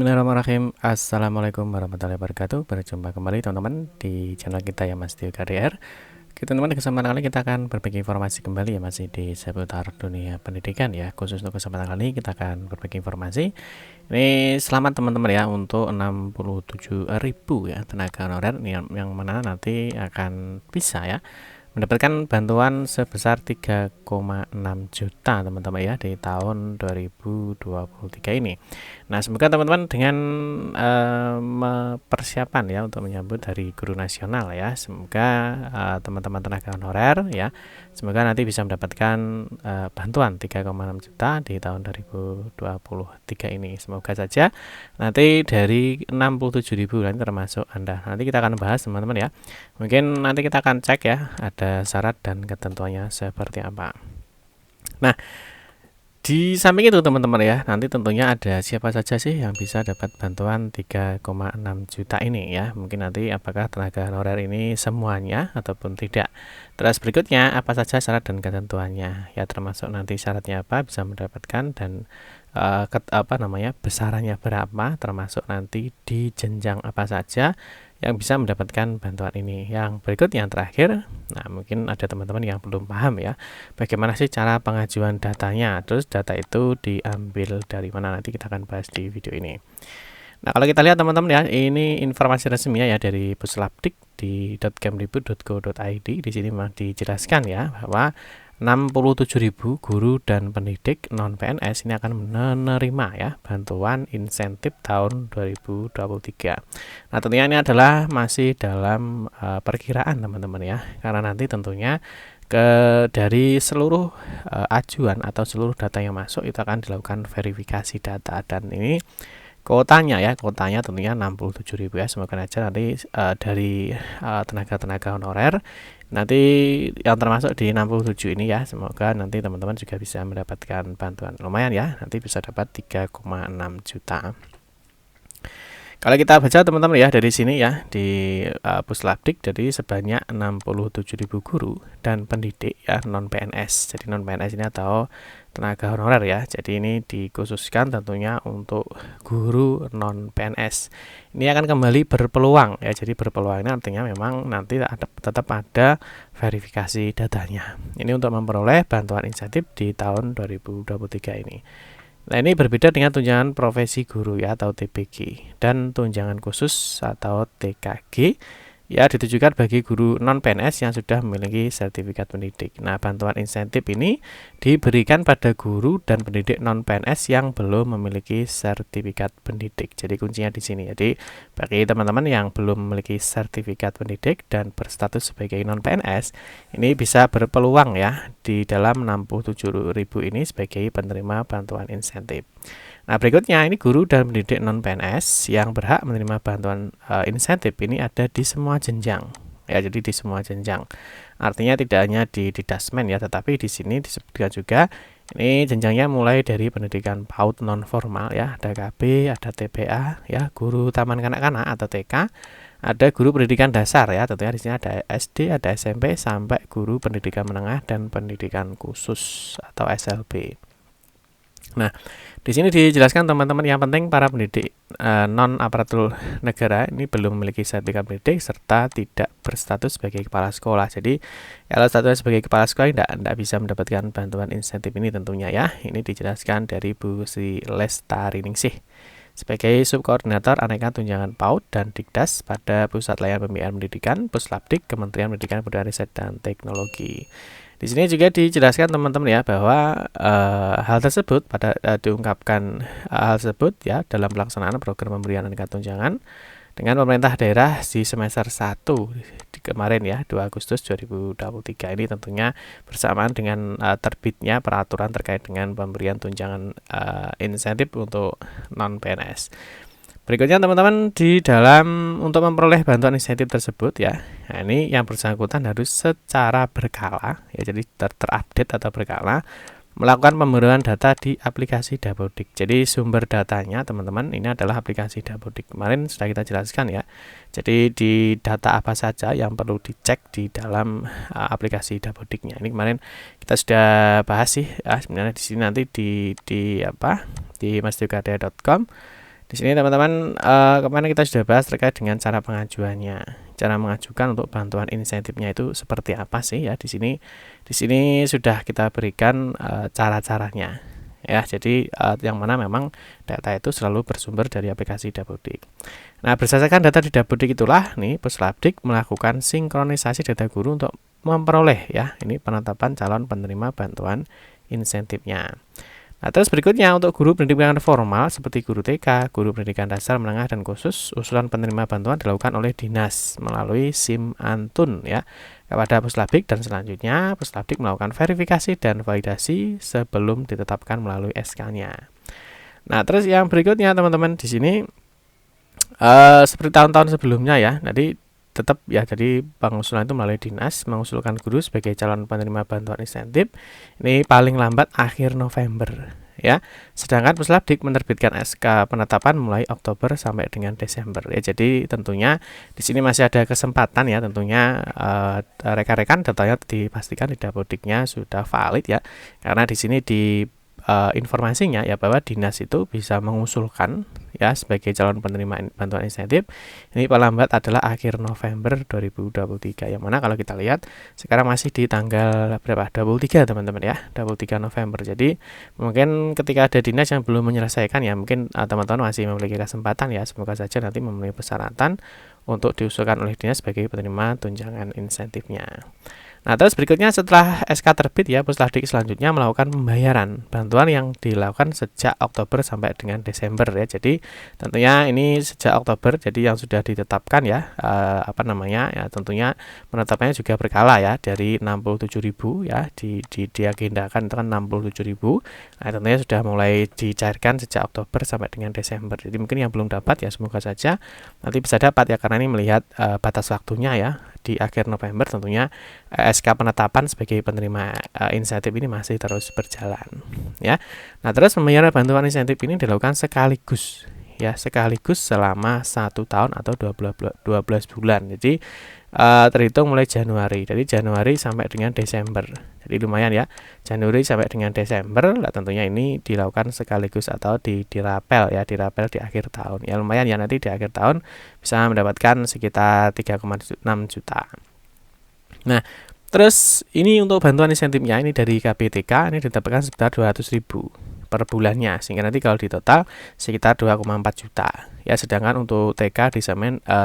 Bismillahirrahmanirrahim. Assalamualaikum warahmatullahi wabarakatuh. Berjumpa kembali teman-teman di channel kita ya Mas Tio KDR. Oke teman-teman, kesempatan kali kita akan berbagi informasi kembali ya, masih di seputar dunia pendidikan ya. Khusus untuk kesempatan kali kita akan berbagi informasi. Ini selamat teman-teman ya untuk 67.000 ya tenaga honorer yang mana nanti akan bisa ya mendapatkan bantuan sebesar 3,6 juta teman-teman ya di tahun 2023 ini. Nah, semoga teman-teman dengan persiapan ya untuk menyambut Hari Guru Nasional ya. Semoga teman-teman tenaga honorer ya, semoga nanti bisa mendapatkan bantuan 3,6 juta di tahun 2023 ini. Semoga saja nanti dari 67.000 nanti termasuk Anda. Nanti kita akan bahas teman-teman ya. Mungkin nanti kita akan cek ya ada syarat dan ketentuannya seperti apa. Nah, di samping itu teman-teman ya, nanti tentunya ada siapa saja sih yang bisa dapat bantuan 3,6 juta ini ya. Mungkin nanti apakah tenaga honorer ini semuanya ataupun tidak. Terus berikutnya apa saja syarat dan ketentuannya ya, termasuk nanti syaratnya apa bisa mendapatkan dan besarannya berapa, termasuk nanti di jenjang apa saja yang bisa mendapatkan bantuan ini. Yang berikut yang terakhir, nah mungkin ada teman-teman yang belum paham ya, bagaimana sih cara pengajuan datanya, terus data itu diambil dari mana, nanti kita akan bahas di video ini. Nah, kalau kita lihat teman-teman ya, ini informasi resmi ya dari Puslapdik di .kemdikbud.go.id. Di sini memang dijelaskan ya bahwa 67.000 guru dan pendidik non-PNS ini akan menerima ya bantuan insentif tahun 2023. Nah, tentunya ini adalah masih dalam perkiraan teman-teman ya, karena nanti tentunya dari seluruh ajuan atau seluruh data yang masuk itu akan dilakukan verifikasi data, dan ini kuotanya tentunya 67.000 ya. Semoga aja nanti dari tenaga-tenaga honorer nanti yang termasuk di 67 ini ya, semoga nanti teman-teman juga bisa mendapatkan bantuan. Lumayan ya, nanti bisa dapat 3,6 juta. Kalau kita baca teman-teman ya dari sini ya di Puslapdik, jadi sebanyak 67.000 guru dan pendidik ya non PNS. Jadi non PNS ini atau tenaga honorer ya. Jadi ini dikhususkan tentunya untuk guru non PNS. Ini akan kembali berpeluang ya. Jadi berpeluang ini artinya memang nanti tetap ada verifikasi datanya. Ini untuk memperoleh bantuan insentif di tahun 2023 ini. Nah, ini berbeda dengan tunjangan profesi guru ya atau TPG, dan tunjangan khusus atau TKG ya ditujukan bagi guru non PNS yang sudah memiliki sertifikat pendidik. Nah, bantuan insentif ini diberikan pada guru dan pendidik non PNS yang belum memiliki sertifikat pendidik. Jadi kuncinya di sini. Jadi bagi teman-teman yang belum memiliki sertifikat pendidik dan berstatus sebagai non PNS, ini bisa berpeluang ya di dalam 67.000 ini sebagai penerima bantuan insentif. Nah, berikutnya ini guru dan pendidik non PNS yang berhak menerima bantuan insentif ini ada di semua jenjang ya. Jadi di semua jenjang, artinya tidak hanya di Dasmen ya, tetapi di sini disebutkan juga ini jenjangnya mulai dari pendidikan PAUD non formal ya, ada KB, ada TPA ya, guru taman kanak-kanak atau TK, ada guru pendidikan dasar ya, tentunya di sini ada SD, ada SMP, sampai guru pendidikan menengah dan pendidikan khusus atau SLB. Nah, di sini dijelaskan teman-teman yang penting para pendidik non aparatur negara ini belum memiliki sertifikat pendidik serta tidak berstatus sebagai kepala sekolah. Jadi kalau statusnya sebagai kepala sekolah tidak bisa mendapatkan bantuan insentif ini tentunya ya. Ini dijelaskan dari Bu Sri Lestariningsih sebagai subkoordinator aneka tunjangan PAUD dan Dikdas pada Pusat Layanan Pembiayaan Pendidikan Puslapdik Kementerian Pendidikan Kebudayaan Riset dan Teknologi. Di sini juga dijelaskan teman-teman ya bahwa hal tersebut diungkapkan hal tersebut ya dalam pelaksanaan program pemberian aneka tunjangan dengan pemerintah daerah di semester 1 kemarin ya, 2 Agustus 2023 ini, tentunya bersamaan dengan terbitnya peraturan terkait dengan pemberian tunjangan insentif untuk non PNS. Berikutnya teman-teman, di dalam untuk memperoleh bantuan insentif tersebut ya, nah ini yang bersangkutan harus secara berkala ya, jadi terupdate atau berkala melakukan pembaruan data di aplikasi Dapodik. Jadi sumber datanya teman-teman ini adalah aplikasi Dapodik. Kemarin sudah kita jelaskan ya. Jadi di data apa saja yang perlu dicek di dalam aplikasi Dapodiknya. Ini kemarin kita sudah bahas sih. Sebenarnya di sini nanti di masdiokadea.com. Di sini teman-teman kemarin kita sudah bahas terkait dengan cara pengajuannya. Cara mengajukan untuk bantuan insentifnya itu seperti apa sih ya? Di sini sudah kita berikan cara-caranya. Ya, jadi yang mana memang data itu selalu bersumber dari aplikasi Dapodik. Nah, berdasarkan data di Dapodik itulah nih Puslapdik melakukan sinkronisasi data guru untuk memperoleh ya ini penetapan calon penerima bantuan insentifnya. Nah, terus berikutnya untuk guru pendidikan formal seperti guru TK, guru pendidikan dasar, menengah, dan khusus, usulan penerima bantuan dilakukan oleh dinas melalui SIM Antun ya kepada Puslapdik, dan selanjutnya Puslapdik melakukan verifikasi dan validasi sebelum ditetapkan melalui SK-nya. Nah, terus yang berikutnya teman-teman di sini seperti tahun-tahun sebelumnya ya, nanti tetap ya, jadi pengusulan itu melalui dinas mengusulkan guru sebagai calon penerima bantuan insentif ini paling lambat akhir November ya. Sedangkan Puslapdik menerbitkan SK penetapan mulai Oktober sampai dengan Desember ya. Jadi tentunya di sini masih ada kesempatan ya, tentunya rekan-rekan datanya dipastikan di Dapodiknya sudah valid ya. Karena di sini di informasinya ya bahwa dinas itu bisa mengusulkan ya sebagai calon penerima bantuan insentif ini paling lambat adalah akhir November 2023, yang mana kalau kita lihat sekarang masih di tanggal berapa, 23 teman-teman ya, 23 November. Jadi mungkin ketika ada dinas yang belum menyelesaikan ya, mungkin teman-teman masih memiliki kesempatan ya, semoga saja nanti memenuhi persyaratan untuk diusulkan oleh dinas sebagai penerima tunjangan insentifnya. Nah, terus berikutnya setelah SK terbit ya, Puslapdik selanjutnya melakukan pembayaran bantuan yang dilakukan sejak Oktober sampai dengan Desember ya. Jadi tentunya ini sejak Oktober, jadi yang sudah ditetapkan ya, ya tentunya penetapannya juga berkala ya, dari 67.000 ya, diagendakan itu kan 67.000. Nah, tentunya sudah mulai dicairkan sejak Oktober sampai dengan Desember. Jadi mungkin yang belum dapat ya, semoga saja nanti bisa dapat ya, karena ini melihat batas waktunya ya, di akhir November tentunya SK penetapan sebagai penerima insentif ini masih terus berjalan ya. Nah, terus pembayaran bantuan insentif ini dilakukan sekaligus ya, sekaligus selama 1 tahun atau 12 bulan. Jadi terhitung mulai Januari. Jadi Januari sampai dengan Desember. Jadi lumayan ya. Januari sampai dengan Desember, lah tentunya ini dilakukan sekaligus atau dirapel ya, dirapel di akhir tahun. Ya lumayan ya, nanti di akhir tahun bisa mendapatkan sekitar 3,6 juta. Nah, terus ini untuk bantuan insentifnya ini dari KBTK ini didapatkan sekitar 200.000 per bulannya, sehingga nanti kalau di total sekitar 2,4 juta ya. Sedangkan untuk TK,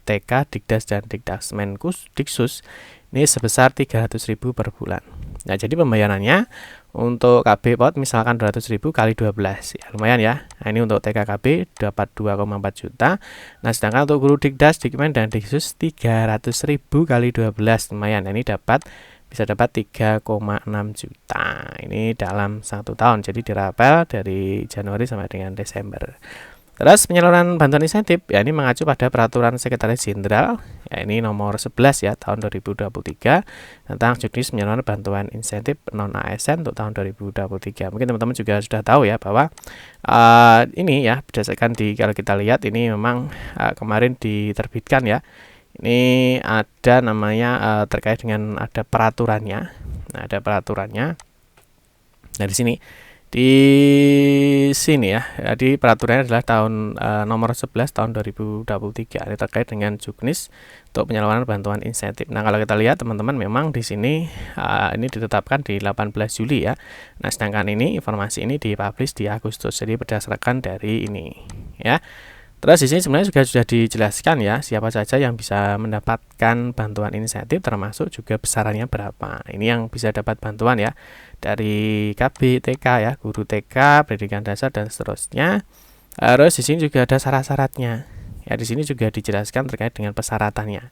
TK, Dikdas dan Dikdasmen Diksus ini sebesar 300.000 per bulan. Nah, jadi pembayarannya untuk KB POT misalkan 200.000 kali 12 ya, lumayan ya. Nah, ini untuk TKKB dapat 2,4 juta. Nah, sedangkan untuk guru Dikdas, Dikmen dan Diksus 300.000 kali 12 lumayan. Nah, ini bisa dapat 3,6 juta ini dalam 1 tahun. Jadi dirapel dari Januari sampai dengan Desember. Terus penyaluran bantuan insentif ya, ini mengacu pada Peraturan Sekretaris Jenderal ya, ini nomor 11 ya tahun 2023 tentang juknis penyaluran bantuan insentif non ASN untuk tahun 2023. Mungkin teman-teman juga sudah tahu ya bahwa ini ya berdasarkan kalau kita lihat ini memang kemarin diterbitkan ya. Ini ada namanya terkait dengan ada peraturannya. Nah, ada peraturannya. Nah, di sini ya. Jadi peraturannya adalah tahun nomor 11 tahun 2023. Ini terkait dengan juknis untuk penyaluran bantuan insentif. Nah, kalau kita lihat teman-teman memang di sini ini ditetapkan di 18 Juli ya. Nah, sedangkan ini informasi ini dipublish di Agustus. Jadi berdasarkan dari ini ya. Terus di sini sebenarnya juga sudah dijelaskan ya siapa saja yang bisa mendapatkan bantuan insentif, termasuk juga besarannya berapa. Ini yang bisa dapat bantuan ya dari KB, TK ya, guru TK, pendidikan dasar dan seterusnya. Terus di sini juga ada syarat-syaratnya. Ya, di sini juga dijelaskan terkait dengan persyaratannya.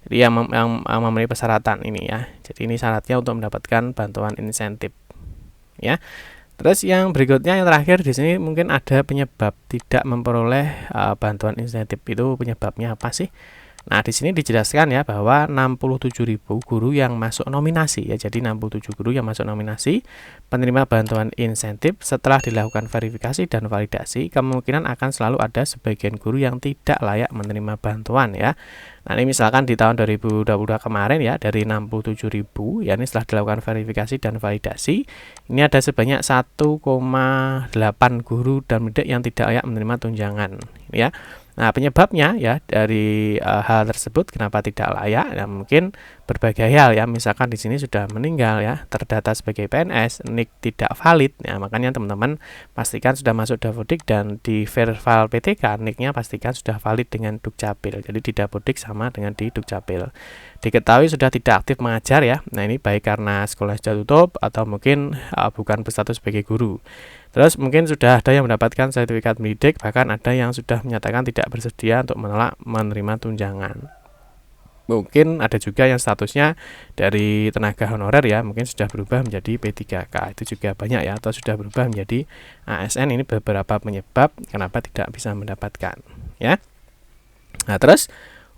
Jadi yang memenuhi persyaratan ini ya. Jadi ini syaratnya untuk mendapatkan bantuan insentif. Ya. Terus yang berikutnya yang terakhir di sini mungkin ada penyebab tidak memperoleh bantuan insentif, itu penyebabnya apa sih? Nah, di sini dijelaskan ya bahwa 67.000 guru yang masuk nominasi ya. Jadi 67 guru yang masuk nominasi penerima bantuan insentif setelah dilakukan verifikasi dan validasi, kemungkinan akan selalu ada sebagian guru yang tidak layak menerima bantuan ya. Nah, ini misalkan di tahun 2022 kemarin ya, dari 67.000 ya, ini setelah dilakukan verifikasi dan validasi, ini ada sebanyak 1,8 guru dan mendidik yang tidak layak menerima tunjangan ya. Nah, penyebabnya ya dari hal tersebut kenapa tidak layak ya, mungkin berbagai hal ya. Misalkan di sini sudah meninggal ya, terdata sebagai PNS, NIK tidak valid ya, makanya teman-teman pastikan sudah masuk Dapodik dan di file PTK NIK-nya pastikan sudah valid dengan Dukcapil. Jadi di Dapodik sama dengan di Dukcapil. Diketahui sudah tidak aktif mengajar ya. Nah, ini baik karena sekolah sudah tutup atau mungkin bukan berstatus sebagai guru. Terus mungkin sudah ada yang mendapatkan sertifikat mendidik, bahkan ada yang sudah menyatakan tidak bersedia untuk menolak menerima tunjangan. Mungkin ada juga yang statusnya dari tenaga honorer ya, mungkin sudah berubah menjadi P3K, itu juga banyak ya, atau sudah berubah menjadi ASN. Ini beberapa penyebab kenapa tidak bisa mendapatkan ya. Nah, terus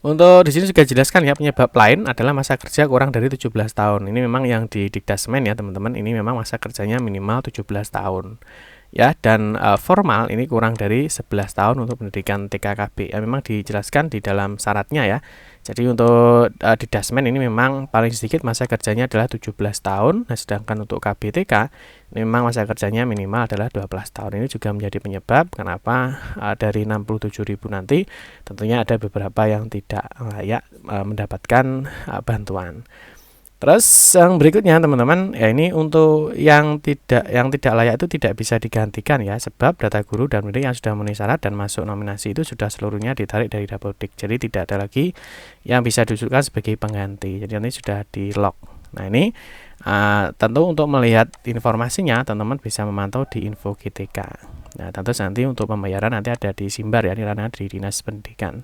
untuk di sini juga jelaskan ya, penyebab lain adalah masa kerja kurang dari 17 tahun. Ini memang yang di Dikdasmen ya teman-teman, ini memang masa kerjanya minimal 17 tahun. Ya, dan formal ini kurang dari 11 tahun untuk pendidikan TKKB. Ya, memang dijelaskan di dalam syaratnya ya. Jadi untuk Dikdasmen ini memang paling sedikit masa kerjanya adalah 17 tahun. Nah, sedangkan untuk KBTK ini memang masa kerjanya minimal adalah 12 tahun. Ini juga menjadi penyebab kenapa dari 67.000 nanti tentunya ada beberapa yang tidak layak mendapatkan bantuan. Terus yang berikutnya teman-teman, ya ini untuk yang tidak layak itu tidak bisa digantikan ya, sebab data guru dan mendidik yang sudah memenuhi syarat dan masuk nominasi itu sudah seluruhnya ditarik dari Dapodik. Jadi tidak ada lagi yang bisa diusulkan sebagai pengganti. Jadi ini sudah di lock. Nah, ini tentu untuk melihat informasinya teman-teman bisa memantau di info GTK. Nah, tentu nanti untuk pembayaran nanti ada di Simbar ya, ini ranah di Dinas Pendidikan.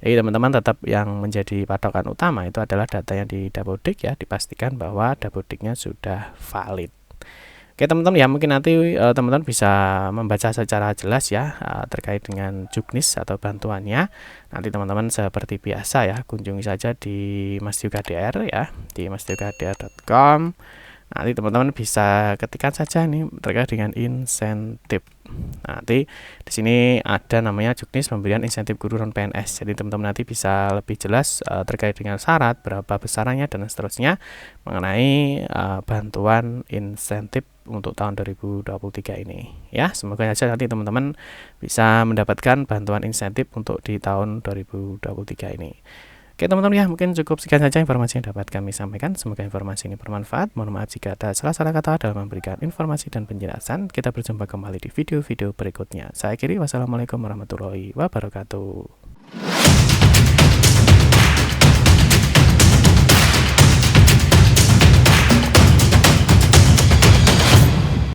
Jadi teman-teman tetap yang menjadi patokan utama itu adalah data yang di Dapodik ya, dipastikan bahwa Dapodiknya sudah valid. Oke teman-teman ya, mungkin nanti teman-teman bisa membaca secara jelas ya terkait dengan juknis atau bantuannya. Nanti teman-teman seperti biasa ya, kunjungi saja di masdiukdr ya, di masdiukdr.com. Nanti teman-teman bisa ketikkan saja nih terkait dengan insentif. Nanti di sini ada namanya juknis pemberian insentif guru non PNS. Jadi teman-teman nanti bisa lebih jelas terkait dengan syarat, berapa besarannya dan seterusnya mengenai bantuan insentif untuk tahun 2023 ini. Ya, semoga saja nanti teman-teman bisa mendapatkan bantuan insentif untuk di tahun 2023 ini. Oke teman-teman ya, mungkin cukup sekian saja informasi yang dapat kami sampaikan. Semoga informasi ini bermanfaat. Mohon maaf jika ada salah-salah kata dalam memberikan informasi dan penjelasan. Kita berjumpa kembali di video-video berikutnya. Saya akhiri, wassalamualaikum warahmatullahi wabarakatuh.